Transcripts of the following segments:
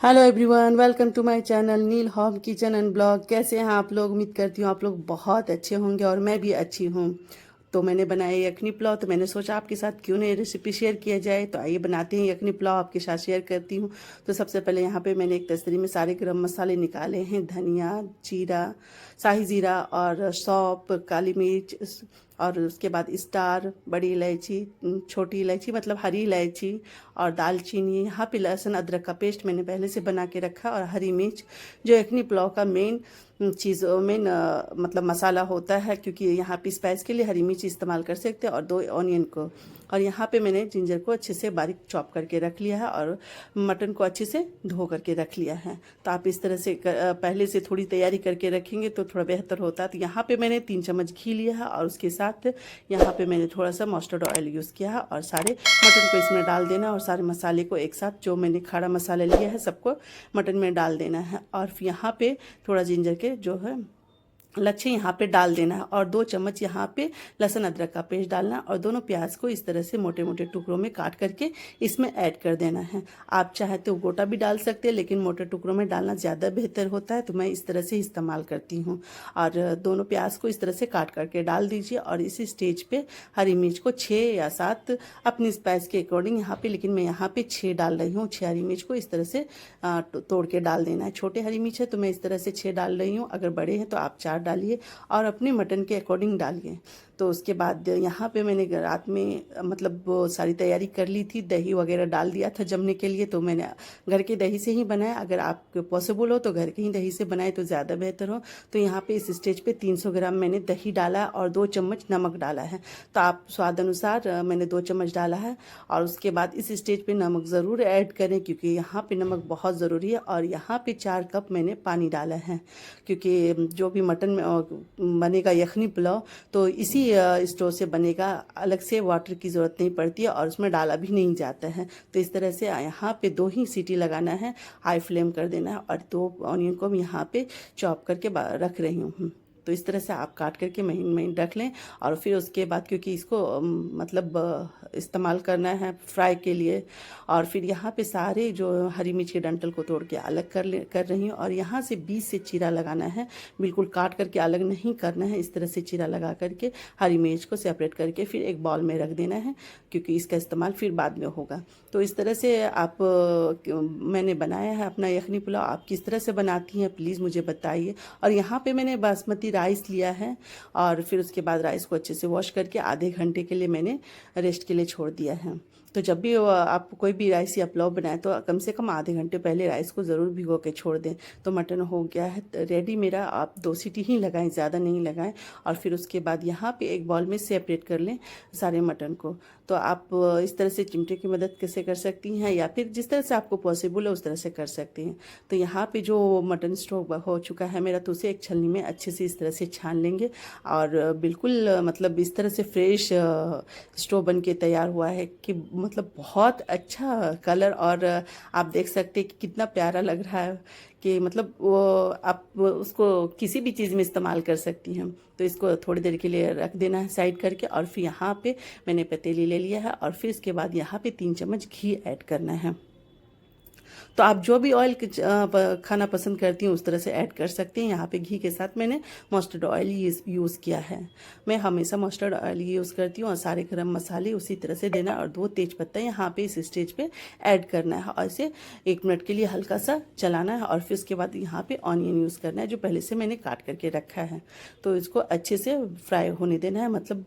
Hello everyone, welcome to my channel Neel home kitchen and blog. कैसे हैं आप लोग? उम्मीद करती हूँ आप लोग बहुत अच्छे होंगे और मैं भी अच्छी हूँ। तो मैंने बनाया यखनी पुलाव, तो मैंने सोचा आपके साथ क्यों नहीं रेसिपी शेयर किया जाए। तो आइए बनाते हैं यखनी पुलाव, आपके साथ शेयर करती हूँ। तो सबसे पहले यहाँ पे मैंने एक तस्तरी में सारे गरम मसाले निकाले हैं। धनिया, जीरा, शाही जीरा और सौंफ, काली मिर्च और उसके बाद स्टार, बड़ी इलायची, छोटी इलायची मतलब हरी इलायची और दालचीनी। यहाँ पे लहसुन अदरक का पेस्ट मैंने पहले से बना के रखा और हरी मिर्च, जो यखनी पुलाव का मेन चीज़ मेन मतलब मसाला होता है, क्योंकि यहाँ पे स्पाइस के लिए हरी मिर्च इस्तेमाल कर सकते हैं और 2 ऑनियन को। और यहाँ पे मैंने जिंजर को अच्छे से बारीक चॉप करके रख लिया है और मटन को अच्छे से धो करके रख लिया है। तो आप इस तरह से पहले से थोड़ी तैयारी करके रखेंगे तो थोड़ा बेहतर होता है। तो यहाँ पे मैंने 3 चम्मच घी लिया है और उसके साथ यहाँ पे मैंने थोड़ा सा मस्टर्ड ऑयल यूज़ किया है और सारे मटन को इसमें डाल देना है और सारे मसाले को एक साथ, जो मैंने खड़ा मसाला लिया है, सबको मटन में डाल देना है। और यहाँ पे थोड़ा जिंजर के जो है लच्छे यहाँ पे डाल देना है और 2 चम्मच यहाँ पे लहसुन अदरक का पेस्ट डालना है और दोनों प्याज को इस तरह से मोटे मोटे टुकड़ों में काट करके इसमें ऐड कर देना है। आप चाहे तो गोटा भी डाल सकते हैं, लेकिन मोटे टुकड़ों में डालना ज़्यादा बेहतर होता है, तो मैं इस तरह से इस्तेमाल करती हूँ। और दोनों प्याज को इस तरह से काट करके डाल दीजिए और इसी स्टेज पर हरी मिर्च को 6 या 7 अपनी स्पाइस के अकॉर्डिंग यहाँ पे, लेकिन मैं यहाँ पे 6 डाल रही हूँ। 6 हरी मिर्च को इस तरह से तोड़ के डाल देना है। छोटे हरी मिर्च है तो मैं इस तरह से 6 डाल रही हूँ, अगर बड़े हैं तो आप 4 डालिए और अपने मटन के अकॉर्डिंग डालिए। तो उसके बाद यहाँ पे मैंने रात में मतलब सारी तैयारी कर ली थी, दही वगैरह डाल दिया था जमने के लिए। तो मैंने घर के दही से ही बनाया, अगर आपको पॉसिबल हो तो घर के ही दही से बनाए तो ज़्यादा बेहतर हो। तो यहाँ पे इस स्टेज पे 300 ग्राम मैंने दही डाला और 2 चम्मच नमक डाला है। तो आप स्वाद अनुसार मैंने 2 चम्मच डाला है। और उसके बाद इस स्टेज पे नमक ज़रूर ऐड करें, क्योंकि यहाँ पे नमक बहुत ज़रूरी है। और यहाँ पे 4 कप मैंने पानी डाला है, क्योंकि जो भी मटन में बनेगा यखनी पुलाव तो इसी स्टोव से बनेगा, अलग से वाटर की ज़रूरत नहीं पड़ती है और उसमें डाला भी नहीं जाता है। तो इस तरह से यहाँ पे 2 ही सीटी लगाना है, हाई फ्लेम कर देना है और 2 ऑनियन को मैं यहाँ पे चॉप करके रख रही हूँ। तो इस तरह से आप काट करके महीन महीन रख लें। और फिर उसके बाद, क्योंकि इसको मतलब इस्तेमाल करना है फ्राई के लिए। और फिर यहाँ पे सारे जो हरी मिर्च के डंठल को तोड़ के अलग कर रही हूँ और यहाँ से बीच से चीरा लगाना है, बिल्कुल काट करके अलग नहीं करना है। इस तरह से चीरा लगा करके हरी मिर्च को सेपरेट करके फिर एक बाउल में रख देना है, क्योंकि इसका इस्तेमाल फिर बाद में होगा। तो इस तरह से आप मैंने बनाया है अपना यखनी पुलाव। आप किस तरह से बनाती हैं प्लीज़ मुझे बताइए। और यहाँ पे मैंने बासमती राइस लिया है और फिर उसके बाद राइस को अच्छे से वॉश करके आधे घंटे के लिए मैंने रेस्ट के लिए छोड़ दिया है। तो जब भी आप कोई भी राइस या पुलाव बनाएं तो कम से कम आधे घंटे पहले राइस को ज़रूर भिगो के छोड़ दें। तो मटन हो गया है रेडी मेरा। आप 2 सीटी ही लगाएं, ज़्यादा नहीं लगाएं। और फिर उसके बाद यहाँ पे एक बॉल में सेपरेट कर लें सारे मटन को। तो आप इस तरह से चिमटे की मदद कैसे कर सकती हैं, या फिर जिस तरह से आपको पॉसिबल है उस तरह से कर सकती हैं। तो यहाँ पे जो मटन स्टोव हो चुका है मेरा, तो उसे एक छलनी में अच्छे से इस तरह से छान लेंगे। और बिल्कुल मतलब इस तरह से फ्रेश स्टोव बन के तैयार हुआ है कि मतलब बहुत अच्छा कलर, और आप देख सकते हैं कि कितना प्यारा लग रहा है कि मतलब वो आप उसको किसी भी चीज़ में इस्तेमाल कर सकती हैं। तो इसको थोड़ी देर के लिए रख देना है साइड करके। और फिर यहाँ पे मैंने पतीली ले लिया है और फिर इसके बाद यहाँ पे 3 चम्मच घी ऐड करना है। तो आप जो भी ऑयल खाना पसंद करती हैं उस तरह से ऐड कर सकती हैं। यहाँ पे घी के साथ मैंने मस्टर्ड ऑयल यूज़ किया है। मैं हमेशा मस्टर्ड ऑयल यूज़ करती हूँ। और सारे गरम मसाले उसी तरह से देना और 2 तेज पत्ता यहाँ पे इस स्टेज पे ऐड करना है और इसे 1 मिनट के लिए हल्का सा चलाना है। और फिर उसके बाद यहाँ पे ऑनियन यूज़ करना है, जो पहले से मैंने काट करके रखा है। तो इसको अच्छे से फ्राई होने देना है, मतलब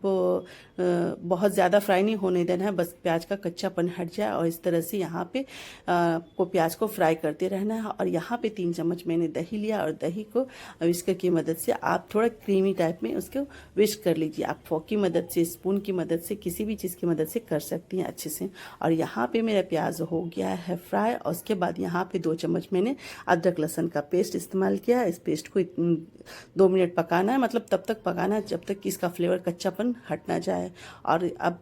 बहुत ज़्यादा फ्राई नहीं होने देना है, बस प्याज का कच्चापन हट जाए। और इस तरह से यहाँ पे को प्याज को फ्राई करते रहना है। और यहाँ पे 3 चम्मच मैंने दही लिया और दही को विस्कर की मदद से आप थोड़ा क्रीमी टाइप में उसको विस्क कर लीजिए। आप फोक की मदद से, स्पून की मदद से, किसी भी चीज़ की मदद से कर सकती हैं अच्छे से। और यहाँ पे मेरा प्याज हो गया है फ्राई। और उसके बाद यहाँ पे 2 चम्मच मैंने अदरक लहसुन का पेस्ट इस्तेमाल किया। इस पेस्ट को 2 मिनट पकाना है, मतलब तब तक पकाना है जब तक कि इसका फ्लेवर कच्चापन हट ना जाए। और अब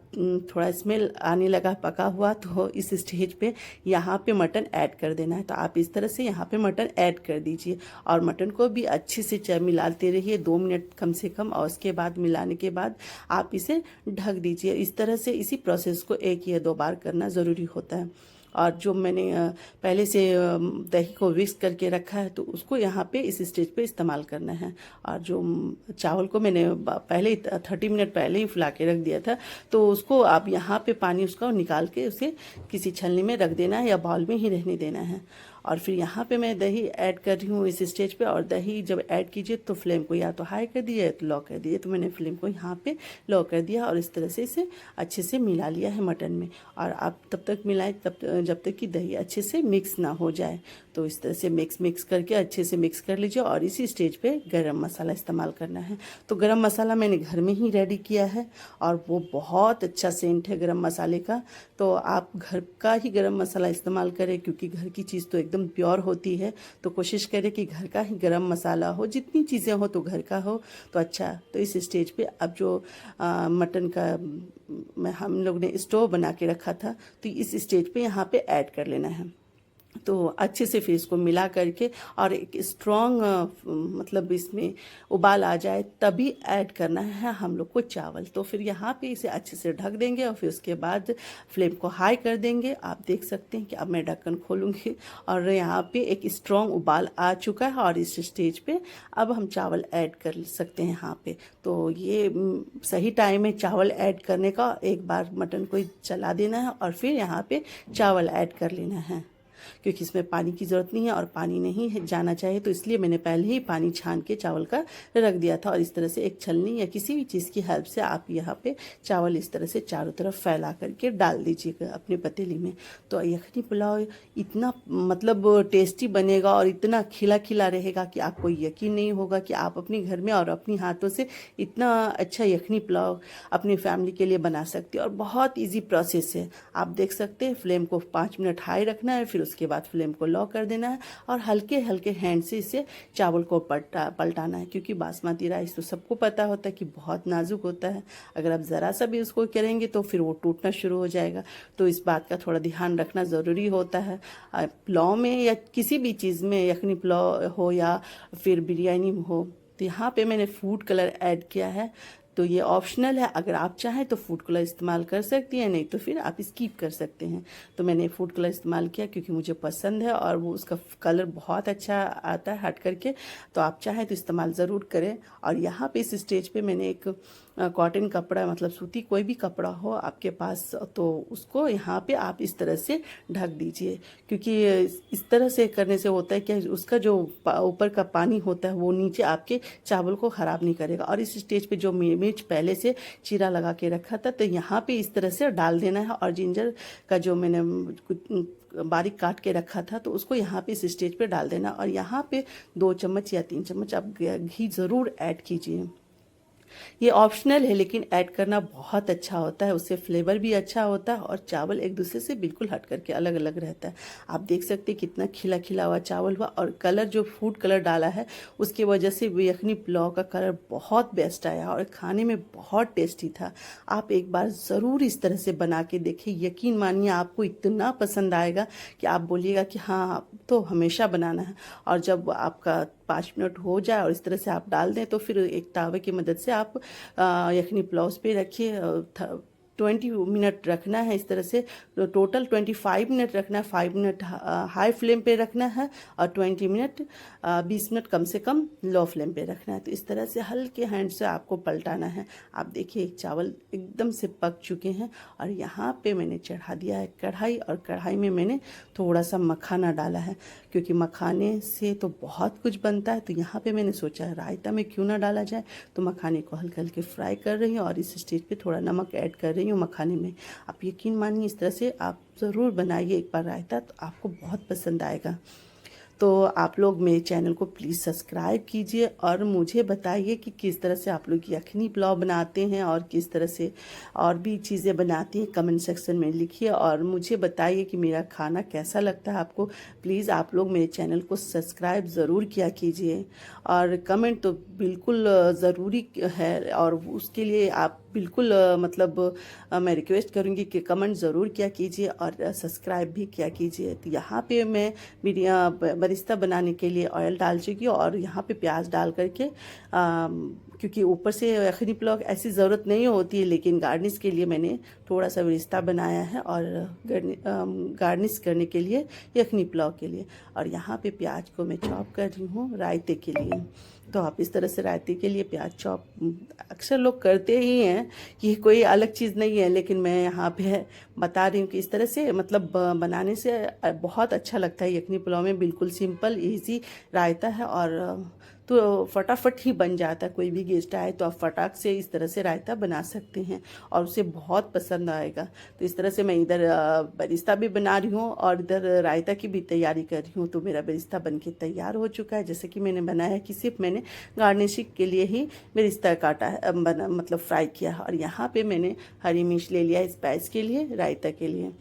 थोड़ा स्मेल आने लगा पका हुआ, तो इस स्टेज पे यहाँ पे मटन ऐड कर देना है। तो आप इस तरह से यहाँ पे मटन ऐड कर दीजिए और मटन को भी अच्छे से मिलाते रहिए 2 मिनट कम से कम। और उसके बाद मिलाने के बाद आप इसे ढक दीजिए। इस तरह से इसी प्रोसेस को 1 या 2 बार करना ज़रूरी होता है। और जो मैंने पहले से दही को विक्स करके रखा है तो उसको यहाँ पे इस स्टेज पे इस्तेमाल करना है। और जो चावल को मैंने पहले ही 30 मिनट पहले ही फुला के रख दिया था, तो उसको आप यहाँ पे पानी उसका निकाल के उसे किसी छलनी में रख देना है या बाउल में ही रहने देना है। और फिर यहाँ पे मैं दही ऐड कर रही हूँ इस स्टेज पे। और दही जब ऐड कीजिए तो फ्लेम को या तो हाई कर दिया या तो लो कर दिए, तो मैंने फ्लेम को यहाँ पे लो कर दिया और इस तरह से इसे अच्छे से मिला लिया है मटन में। और आप तब तक मिलाएं जब तक कि दही अच्छे से मिक्स ना हो जाए। तो इस तरह से मिक्स करके अच्छे से मिक्स कर लीजिए। और इसी स्टेज पे गरम मसाला इस्तेमाल करना है। तो गरम मसाला मैंने घर में ही रेडी किया है और वो बहुत अच्छा सेंट है गरम मसाले का। तो आप घर का ही गरम मसाला इस्तेमाल करें, क्योंकि घर की चीज़ तो एकदम प्योर होती है। तो कोशिश करें कि घर का ही गरम मसाला हो, जितनी चीज़ें हो तो घर का हो तो अच्छा। तो इस स्टेज पे अब जो मटन का हम लोग ने स्टोव बना के रखा था, तो इस स्टेज पे यहाँ पे ऐड कर लेना है। तो अच्छे से फिर इसको मिला करके और एक स्ट्रॉन्ग मतलब इसमें उबाल आ जाए तभी ऐड करना है हम लोग को चावल। तो फिर यहाँ पे इसे अच्छे से ढक देंगे और फिर उसके बाद फ्लेम को हाई कर देंगे। आप देख सकते हैं कि अब मैं ढक्कन खोलूँगी और यहाँ पे एक स्ट्रॉन्ग उबाल आ चुका है। और इस स्टेज पे अब हम चावल ऐड कर सकते हैं यहाँ पे। तो ये सही टाइम है चावल ऐड करने का। एक बार मटन को चला देना है और फिर यहाँ पे चावल ऐड कर लेना है, क्योंकि इसमें पानी की ज़रूरत नहीं है और पानी नहीं जाना चाहिए। तो इसलिए मैंने पहले ही पानी छान के चावल का रख दिया था। और इस तरह से एक छलनी या किसी भी चीज़ की हेल्प से आप यहाँ पे चावल इस तरह से चारों तरफ फैला करके डाल दीजिएगा अपने पतीली में। तो यखनी पुलाव इतना मतलब टेस्टी बनेगा और इतना खिला खिला रहेगा कि आपको यकीन नहीं होगा कि आप अपने घर में और अपने हाथों से इतना अच्छा यखनी पुलाव अपनी फैमिली के लिए बना सकते हैं। और बहुत ईजी प्रोसेस है। आप देख सकते हैं फ्लेम को 5 मिनट हाई रखना है, फिर उसके बाद फ्लेम को लो कर देना है और हल्के हल्के हैंड से इसे चावल को पलटाना है। क्योंकि बासमती राइस तो सबको पता होता है कि बहुत नाजुक होता है। अगर आप ज़रा सा भी उसको करेंगे तो फिर वो टूटना शुरू हो जाएगा। तो इस बात का थोड़ा ध्यान रखना ज़रूरी होता है। पुलाव में या किसी भी चीज़ में, यखनी पुलाव हो या फिर बिरयानी हो, तो यहाँ पे मैंने फूड कलर ऐड किया है। तो ये ऑप्शनल है, अगर आप चाहें तो फूड कलर इस्तेमाल कर सकती हैं, नहीं तो फिर आप स्किप कर सकते हैं। तो मैंने फूड कलर इस्तेमाल किया क्योंकि मुझे पसंद है और वो उसका कलर बहुत अच्छा आता है हट करके। तो आप चाहें तो इस्तेमाल ज़रूर करें। और यहाँ पे इस स्टेज पे मैंने एक कॉटन कपड़ा, मतलब सूती कोई भी कपड़ा हो आपके पास, तो उसको यहाँ पे आप इस तरह से ढक दीजिए। क्योंकि इस तरह से करने से होता है कि उसका जो ऊपर का पानी होता है वो नीचे आपके चावल को ख़राब नहीं करेगा। और इस स्टेज पे जो मिर्च पहले से चीरा लगा के रखा था, तो यहाँ पे इस तरह से डाल देना है। और जिंजर का जो मैंने बारीक काट के रखा था, तो उसको यहाँ पे इस स्टेज पे डाल देना। और यहाँ पे 2 चम्मच या 3 चम्मच आप घी ज़रूर ऐड कीजिए। ये ऑप्शनल है लेकिन ऐड करना बहुत अच्छा होता है, उससे फ्लेवर भी अच्छा होता है और चावल एक दूसरे से बिल्कुल हट करके अलग अलग रहता है। आप देख सकते हैं कितना खिला खिला हुआ चावल हुआ। और कलर जो फूड कलर डाला है उसकी वजह से यखनी पुलाव का कलर बहुत बेस्ट आया और खाने में बहुत टेस्टी था। आप एक बार ज़रूर इस तरह से बना के देखिए, यकीन मानिए आपको इतना पसंद आएगा कि आप बोलिएगा कि हाँ तो हमेशा बनाना है। और जब आपका 5 मिनट हो जाए और इस तरह से आप डाल दें, तो फिर एक तावे की मदद से आप यखनी पुलाव पे रखिए। 20 मिनट रखना है इस तरह से। तो टोटल 25 मिनट रखना है। 5 मिनट हाई फ्लेम पे रखना है और 20 मिनट कम से कम लो फ्लेम पे रखना है। तो इस तरह से हल्के हैंड से आपको पलटाना है। आप देखिए चावल एकदम से पक चुके हैं। और यहाँ पे मैंने चढ़ा दिया है कढ़ाई, और कढ़ाई में मैंने थोड़ा सा मखाना डाला है, क्योंकि मखाने से तो बहुत कुछ बनता है। तो यहाँ पे मैंने सोचा रायता में क्यों ना डाला जाए, तो मखाने को हल्के हल्के फ्राई कर रही हूँ और इस स्टेज पे थोड़ा नमक ऐड कर रही हूँ मखाने में। आप यकीन मानिए इस तरह से आप ज़रूर बनाइए एक बार रायता, तो आपको बहुत पसंद आएगा। तो आप लोग मेरे चैनल को प्लीज़ सब्सक्राइब कीजिए और मुझे बताइए कि किस तरह से आप लोग यखनी पुलाव बनाते हैं और किस तरह से और भी चीज़ें बनाती हैं। कमेंट सेक्शन में लिखिए और मुझे बताइए कि मेरा खाना कैसा लगता है आपको। प्लीज़ आप लोग मेरे चैनल को सब्सक्राइब ज़रूर किया कीजिए और कमेंट तो बिल्कुल ज़रूरी है। और उसके लिए आप बिल्कुल मतलब मैं रिक्वेस्ट करूँगी कि कमेंट ज़रूर किया कीजिए और सब्सक्राइब भी किया कीजिए। तो यहाँ पे मैं बरिस्ता बनाने के लिए ऑयल डाल चुकी हूँ और यहाँ पे प्याज डाल करके क्योंकि ऊपर से यखनी पुलाव ऐसी ज़रूरत नहीं होती है, लेकिन गार्निश के लिए मैंने थोड़ा सा बेरिस्ता बनाया है और गार्निश करने के लिए यखनी पुलाव के लिए। और यहाँ पे प्याज को मैं चॉप कर रही हूँ रायते के लिए। तो आप इस तरह से रायते के लिए प्याज चॉप अक्सर लोग करते ही हैं, ये कोई अलग चीज़ नहीं है, लेकिन मैं यहाँ पे बता रही हूँ कि इस तरह से मतलब बनाने से बहुत अच्छा लगता है यखनी पुलाव में। बिल्कुल सिंपल इजी रायता है और तो फटाफट ही बन जाता है। कोई भी गेस्ट आए तो आप फटाक से इस तरह से रायता बना सकते हैं और उसे बहुत पसंद आएगा। तो इस तरह से मैं इधर बेरिस्ता भी बना रही हूँ और इधर रायता की भी तैयारी कर रही हूँ। तो मेरा बेरिस्ता बन के तैयार हो चुका है। जैसे कि मैंने बनाया कि सिर्फ मैंने गार्निशिंग के लिए ही बेरिस्ता काटा है, मतलब फ्राई किया है। और यहाँ पे मैंने हरी मिर्च ले लिया स्पाइस के लिए, रायता के लिए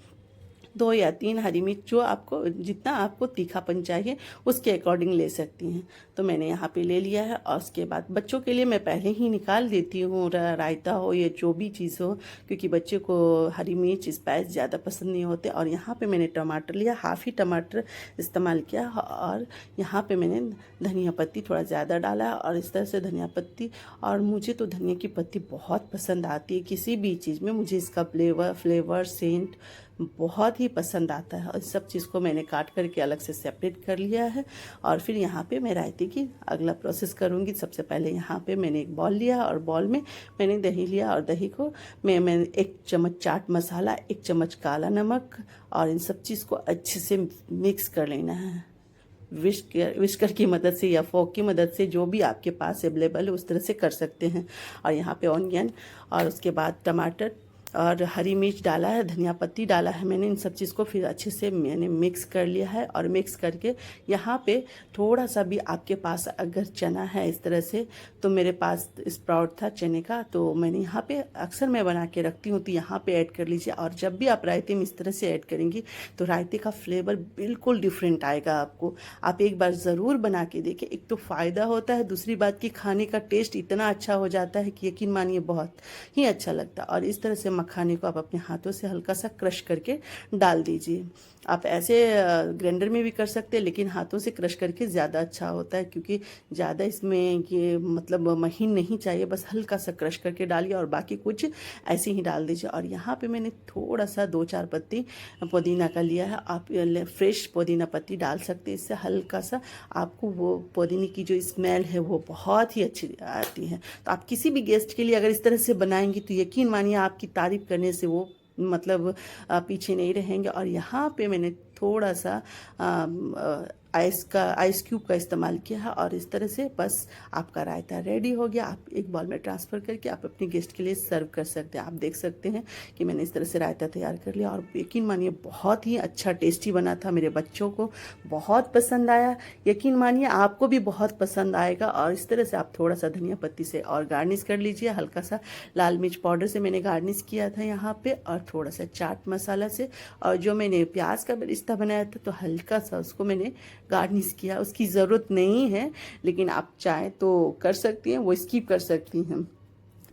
2 या 3 हरी मिर्च, जो आपको जितना आपको तीखापन चाहिए उसके अकॉर्डिंग ले सकती हैं। तो मैंने यहाँ पे ले लिया है। और उसके बाद बच्चों के लिए मैं पहले ही निकाल देती हूँ, रायता हो या जो भी चीज़ हो, क्योंकि बच्चे को हरी मिर्च स्पाइस ज़्यादा पसंद नहीं होते। और यहाँ पे मैंने टमाटर लिया, हाफ़ ही टमाटर इस्तेमाल किया। और यहाँ पे मैंने धनिया पत्ती थोड़ा ज़्यादा डाला और इस तरह से धनिया पत्ती। और मुझे तो धनिया की पत्ती बहुत पसंद आती है किसी भी चीज़ में, मुझे इसका फ्लेवर सेंट बहुत ही पसंद आता है। और इस सब चीज़ को मैंने काट करके अलग से सेपरेट कर लिया है। और फिर यहाँ पे मैं रायते की अगला प्रोसेस करूँगी। सबसे पहले यहाँ पे मैंने एक बॉल लिया और बॉल में मैंने दही लिया और दही को मैं 1 चम्मच चाट मसाला, 1 चम्मच काला नमक और इन सब चीज़ को अच्छे से मिक्स कर लेना है। विस्कर की मदद से या फोक की मदद से, जो भी आपके पास अवेलेबल है उस तरह से कर सकते हैं। और यहाँ पे ऑनियन और उसके बाद टमाटर और हरी मिर्च डाला है, धनिया पत्ती डाला है मैंने। इन सब चीज़ को फिर अच्छे से मैंने मिक्स कर लिया है। और मिक्स करके यहाँ पे थोड़ा सा भी आपके पास अगर चना है इस तरह से, तो मेरे पास स्प्राउट था चने का, तो मैंने यहाँ पे अक्सर मैं बना के रखती हूँ, तो यहाँ पे ऐड कर लीजिए। और जब भी आप रायते में इस तरह से ऐड करेंगी तो रायते का फ्लेवर बिल्कुल डिफरेंट आएगा आपको। आप एक बार ज़रूर बना के देखिए। एक तो फ़ायदा होता है, दूसरी बात कि खाने का टेस्ट इतना अच्छा हो जाता है कि यकीन मानिए बहुत ही अच्छा लगता है। और इस तरह से मखाने को आप अपने हाथों से हल्का सा क्रश करके डाल दीजिए। आप ऐसे ग्राइंडर में भी कर सकते हैं, लेकिन हाथों से क्रश करके ज़्यादा अच्छा होता है, क्योंकि ज़्यादा इसमें ये मतलब महीन नहीं चाहिए, बस हल्का सा क्रश करके डालिए और बाकी कुछ ऐसे ही डाल दीजिए। और यहाँ पे मैंने थोड़ा सा 2-4 पत्ती पुदीना का लिया है। आप फ्रेश पुदीना पत्ती डाल सकते हैं, इससे हल्का सा आपको वो पुदीने की जो स्मेल है वो बहुत ही अच्छी आती है। तो आप किसी भी गेस्ट के लिए अगर इस तरह से बनाएंगी तो यकीन मानिए आपकी तारीफ करने से वो मतलब पीछे नहीं रहेंगे। और यहाँ पे मैंने थोड़ा सा आइस क्यूब का इस्तेमाल किया है। और इस तरह से बस आपका रायता रेडी हो गया। आप एक बाउल में ट्रांसफ़र करके आप अपने गेस्ट के लिए सर्व कर सकते हैं। आप देख सकते हैं कि मैंने इस तरह से रायता तैयार कर लिया और यकीन मानिए बहुत ही अच्छा टेस्टी बना था। मेरे बच्चों को बहुत पसंद आया, यकीन मानिए आपको भी बहुत पसंद आएगा। और इस तरह से आप थोड़ा सा धनिया पत्ती से और गार्निश कर लीजिए। हल्का सा लाल मिर्च पाउडर से मैंने गार्निश किया था यहाँ पे, और थोड़ा सा चाट मसाला से। और जो मैंने प्याज का बेरिस्ता बनाया था तो हल्का सा उसको मैंने गार्निश किया। उसकी ज़रूरत नहीं है, लेकिन आप चाहें तो कर सकती हैं, वो स्किप कर सकती हैं।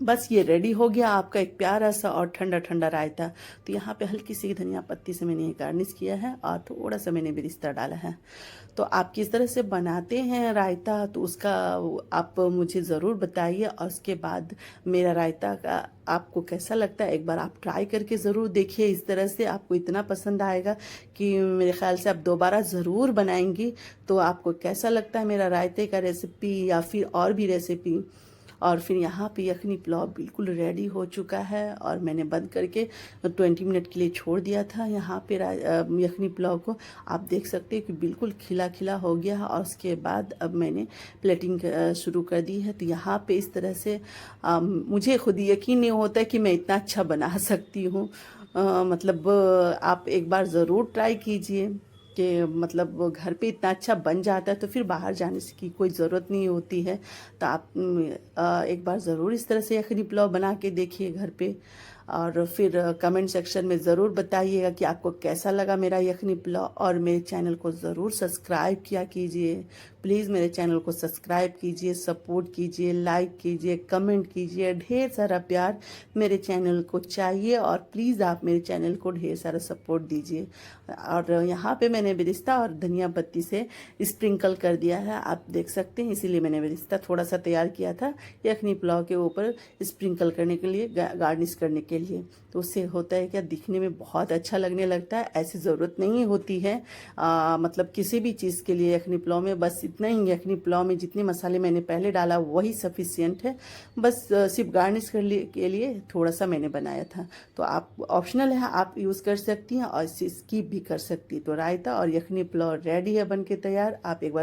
बस ये रेडी हो गया आपका एक प्यारा सा और ठंडा ठंडा रायता। तो यहाँ पे हल्की सी धनिया पत्ती से मैंने गार्निश किया है और थोड़ा सा मैंने बेरिस्ता डाला है। तो आप किस तरह से बनाते हैं रायता, तो उसका आप मुझे ज़रूर बताइए। और उसके बाद मेरा रायता का आपको कैसा लगता है, एक बार आप ट्राई करके ज़रूर देखिए। इस तरह से आपको इतना पसंद आएगा कि मेरे ख्याल से आप दोबारा ज़रूर बनाएंगी। तो आपको कैसा लगता है मेरा रायते का रेसिपी या फिर और भी रेसिपी। और फिर यहाँ पे यखनी पुलाव बिल्कुल रेडी हो चुका है और मैंने बंद करके 20 मिनट के लिए छोड़ दिया था। यहाँ पे यखनी पुलाव को आप देख सकते हैं कि बिल्कुल खिला खिला हो गया है। और उसके बाद अब मैंने प्लेटिंग शुरू कर दी है। तो यहाँ पे इस तरह से मुझे खुद यकीन नहीं होता है कि मैं इतना अच्छा बना सकती हूँ। मतलब आप एक बार ज़रूर ट्राई कीजिए कि मतलब घर पे इतना अच्छा बन जाता है तो फिर बाहर जाने की कोई ज़रूरत नहीं होती है। तो आप एक बार ज़रूर इस तरह से यखनी पुलाव बना के देखिए घर पे। और फिर कमेंट सेक्शन में ज़रूर बताइएगा कि आपको कैसा लगा मेरा यखनी पुलाव। और मेरे चैनल को ज़रूर सब्सक्राइब किया कीजिए। प्लीज़ मेरे चैनल को सब्सक्राइब कीजिए, सपोर्ट कीजिए, लाइक कीजिए, कमेंट कीजिए। ढेर सारा प्यार मेरे चैनल को चाहिए और प्लीज़ आप मेरे चैनल को ढेर सारा सपोर्ट दीजिए। और यहाँ पे मैंने बेरिस्ता और धनिया पत्ती से स्प्रिंकल कर दिया है, आप देख सकते हैं। इसीलिए मैंने बेरिस्ता थोड़ा सा तैयार किया था यखनी पुलाव के ऊपर स्प्रिंकल करने के लिए, गार्निश करने के लिए। लिए। तो उससे होता है क्या, दिखने में बहुत अच्छा लगने लगता है। ऐसी ज़रूरत नहीं होती है मतलब किसी भी चीज़ के लिए यखनी पुलाव में बस इतना ही, यखनी पुलाव में जितने मसाले मैंने पहले डाला वही सफिशियंट है। बस सिर्फ गार्निश के लिए थोड़ा सा मैंने बनाया था। तो आप ऑप्शनल है, आप यूज़ कर सकती हैं और स्किप भी कर सकती हैं। तो रायता और यखनी पुलाव रेडी है, बन के तैयार। आप एक बार